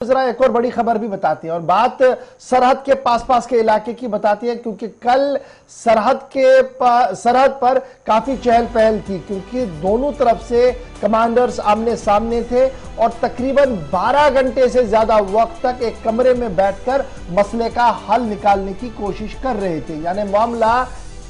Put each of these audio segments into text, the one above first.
जरा एक और बड़ी खबर भी बताती है और बात सरहद के पास के इलाके की बताती है, क्योंकि कल सरहद पर काफी चहल पहल थी, क्योंकि दोनों तरफ से कमांडर्स आमने सामने थे और तकरीबन 12 घंटे से ज्यादा वक्त तक एक कमरे में बैठकर मसले का हल निकालने की कोशिश कर रहे थे। यानी मामला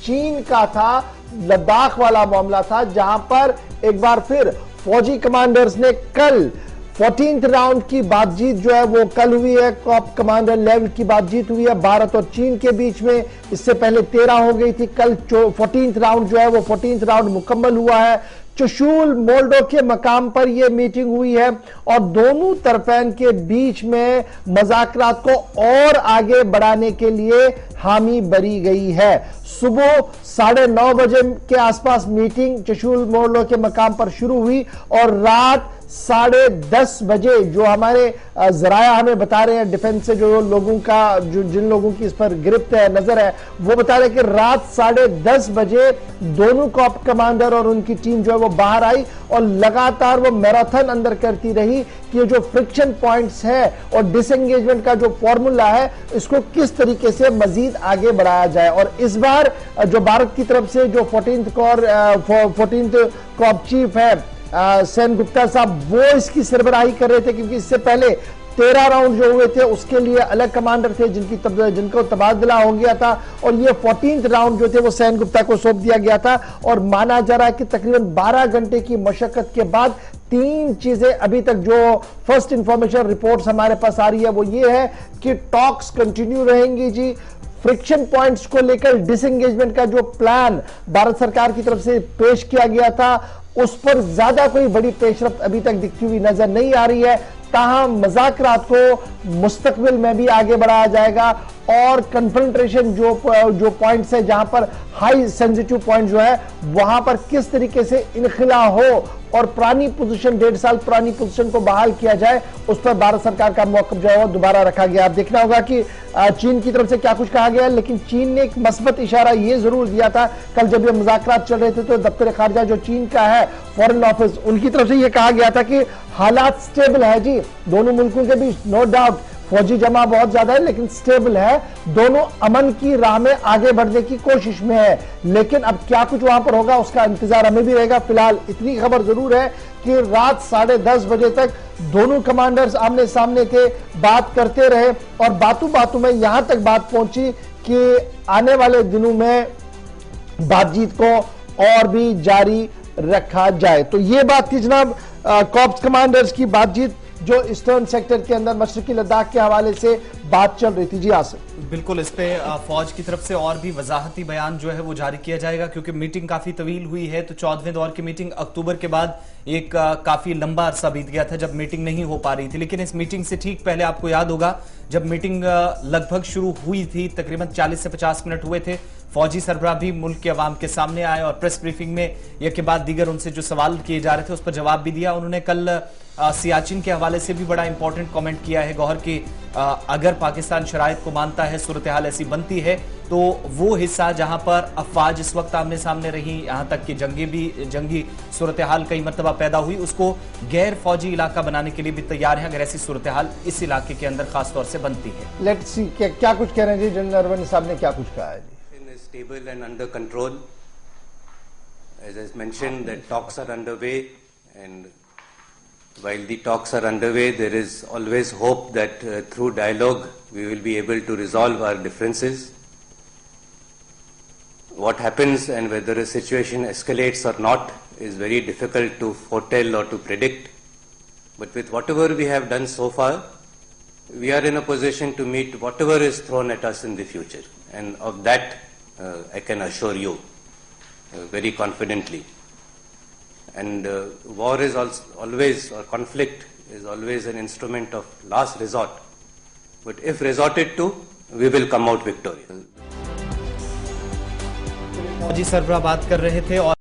चीन का था, लद्दाख वाला मामला था, जहां पर एक बार फिर फौजी कमांडर्स ने कल 14th राउंड की बातचीत जो है वो कल हुई है। कॉप कमांडर लेवल की बातचीत हुई है भारत और चीन के बीच में। इससे पहले 13 हो गई थी, कल 14th राउंड जो है वो 14th राउंड मुकम्मल हुआ है। चुशूल मोल्डो के मकाम पर यह मीटिंग हुई है और दोनों तरफैन के बीच में मुज़ाकरात को और आगे बढ़ाने के लिए हामी भरी गई है। सुबह 9:30 बजे के आसपास मीटिंग चुशूल मोल्डो के मकाम पर शुरू हुई और रात 10:30 बजे जो हमारे जराया हमें बता रहे हैं डिफेंस से, जो लोगों का जिन लोगों की इस पर गिरफ्त है, नजर है, वो बता रहे हैं कि रात 10:30 बजे दोनों कॉप कमांडर और उनकी टीम जो है वो बाहर आई और लगातार वो मैराथन अंदर करती रही कि ये जो फ्रिक्शन पॉइंट्स है और डिसएंगेजमेंट का जो फॉर्मूला है इसको किस तरीके से मजीद आगे बढ़ाया जाए। और इस बार जो भारत की तरफ से जो 14th कॉप चीफ है सेन गुप्ता साहब, वो इसकी सरबराही कर रहे थे, क्योंकि इससे पहले 13 राउंड जो हुए थे उसके लिए अलग कमांडर थे जिनको तबादला हो गया था और ये 14th राउंड जो थे वो सेन गुप्ता को सौंप दिया गया था। और माना जा रहा है कि तकरीबन 12 घंटे की मशक्कत के बाद 3 चीजें अभी तक जो फर्स्ट इंफॉर्मेशन रिपोर्ट्स हमारे पास आ रही है वो ये है कि टॉक्स कंटिन्यू रहेंगी जी। फ्रिक्शन पॉइंट्स को लेकर डिसएंगेजमेंट का जो प्लान भारत सरकार की तरफ से पेश किया गया था उस पर ज्यादा कोई बड़ी पेशरफ्त अभी तक दिखती हुई नजर नहीं आ रही है। ताहम मुज़ाकरात को मुस्तकबिल में भी आगे बढ़ाया जाएगा और कन्फ्रंटेशन जो पॉइंट्स है, जहां पर हाई सेंसिटिव पॉइंट जो है वहां पर किस तरीके से इनखिला हो और पुरानी पोजीशन 1.5 साल पुरानी पोजीशन को बहाल किया जाए, उस पर भारत सरकार का मौक़िफ़ जो है वो दोबारा रखा गया। अब देखना होगा कि चीन की तरफ से क्या कुछ कहा गया है, लेकिन चीन ने एक मस्बत इशारा ये जरूर दिया था कल जब ये मुज़ाकरात चल रहे थे, तो दफ्तर खारजा जो चीन का है फॉरेन ऑफिस, उनकी तरफ से ये कहा गया था कि हालात स्टेबल है जी, दोनों मुल्कों के बीच नो डाउट फौजी जमा बहुत ज्यादा है लेकिन स्टेबल है, दोनों अमन की राह में आगे बढ़ने की कोशिश में है। लेकिन अब क्या कुछ वहां पर होगा उसका इंतजार हमें भी रहेगा। फिलहाल इतनी खबर जरूर है कि रात 10:30 बजे तक दोनों कमांडर्स आमने सामने थे, बात करते रहे और बातों में यहां तक बात पहुंची कि आने वाले दिनों में बातचीत को और भी जारी रखा जाए। तो ये बात थी जनाब कॉप्स कमांडर्स की बातचीत जो ईस्टर्न सेक्टर के अंदर मशरकी लद्दाख के हवाले से बात चल रही थी। जी आसिफ, बिल्कुल, इस पे फौज की तरफ से और भी वजाहती बयान जो है वो जारी किया जाएगा, क्योंकि मीटिंग काफी तवील हुई है। तो 14वें दौर की मीटिंग अक्टूबर के बाद एक काफी लंबा अरसा बीत गया था जब मीटिंग नहीं हो पा रही थी, लेकिन इस मीटिंग से ठीक पहले आपको याद होगा जब मीटिंग लगभग शुरू हुई थी, तकरीबन 40 से 50 मिनट हुए थे, फौजी सरबराह भी मुल्क के अवाम के सामने आए और प्रेस ब्रीफिंग में एक के बाद दीगर उनसे जो सवाल किए जा रहे थे उस पर जवाब भी दिया। उन्होंने कल सियाचिन के हवाले से भी बड़ा इंपॉर्टेंट कमेंट किया है गौहर की, अगर पाकिस्तान शराइत को मानता है, सूरत हाल ऐसी बनती है, तो वो हिस्सा जहां पर अफवाज इस वक्त आमने सामने रही, यहां तक कि जंगी सूरत हाल कई मरतबा पैदा हुई, उसको गैर फौजी इलाका बनाने के लिए भी तैयार है अगर ऐसी सूरत हाल इस इलाके के अंदर खास तौर से बनती है। लेट्स सी क्या कुछ कह रहे हैं जी जनरल नरवणे साहब ने, क्या कुछ कहा है जी। Stable and under control. As I mentioned, that talks are underway, and while the talks are underway, there is always hope that through dialogue we will be able to resolve our differences. What happens and whether a situation escalates or not is very difficult to foretell or to predict. But with whatever we have done so far, we are in a position to meet whatever is thrown at us in the future, and of that I can assure you very confidently. And war is always, or conflict is always an instrument of last resort. But if resorted to, we will come out victorious. फौजी सरबराह बात कर रहे थे और